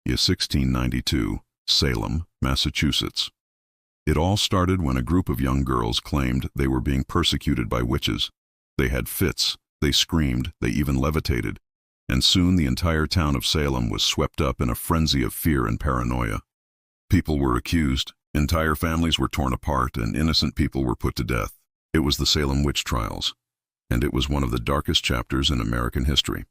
is 1692, Salem, Massachusetts. It all started when a group of young girls claimed they were being persecuted by witches. They had fits, they screamed, they even levitated, and soon the entire town of Salem was swept up in a frenzy of fear and paranoia. People were accused, entire families were torn apart, and innocent people were put to death. It was the Salem Witch Trials, and it was one of the darkest chapters in American history.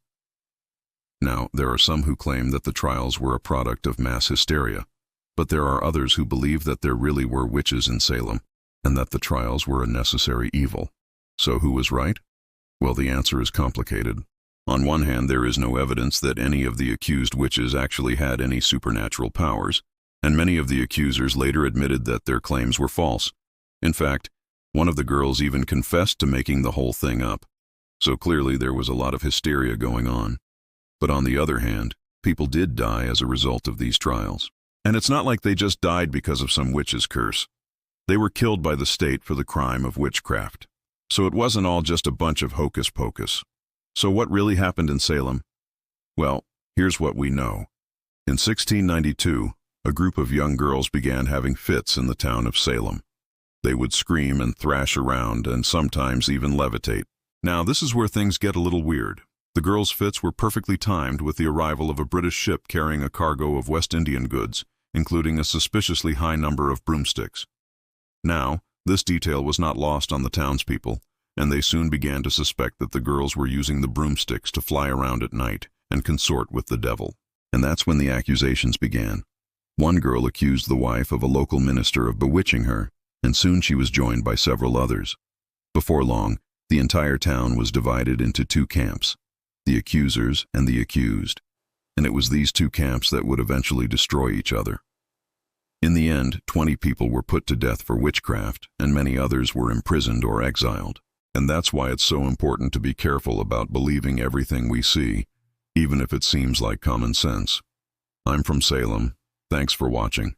Now, there are some who claim that the trials were a product of mass hysteria, but there are others who believe that there really were witches in Salem, and that the trials were a necessary evil. So who was right? Well, the answer is complicated. On one hand, there is no evidence that any of the accused witches actually had any supernatural powers, and many of the accusers later admitted that their claims were false. In fact, one of the girls even confessed to making the whole thing up. So clearly there was a lot of hysteria going on. But on the other hand, people did die as a result of these trials. And it's not like they just died because of some witch's curse. They were killed by the state for the crime of witchcraft. So it wasn't all just a bunch of hocus pocus. So what really happened in Salem? Well, here's what we know. In 1692, a group of young girls began having fits in the town of Salem. They would scream and thrash around and sometimes even levitate. Now, this is where things get a little weird. The girls' fits were perfectly timed with the arrival of a British ship carrying a cargo of West Indian goods, including a suspiciously high number of broomsticks. Now, this detail was not lost on the townspeople, and they soon began to suspect that the girls were using the broomsticks to fly around at night and consort with the devil. And that's when the accusations began. One girl accused the wife of a local minister of bewitching her, and soon she was joined by several others. Before long, the entire town was divided into two camps, the accusers and the accused, and it was these two camps that would eventually destroy each other. In the end, 20 people were put to death for witchcraft, and many others were imprisoned or exiled. And that's why it's so important to be careful about believing everything we see, even if it seems like common sense. I'm from Salem. Thanks for watching.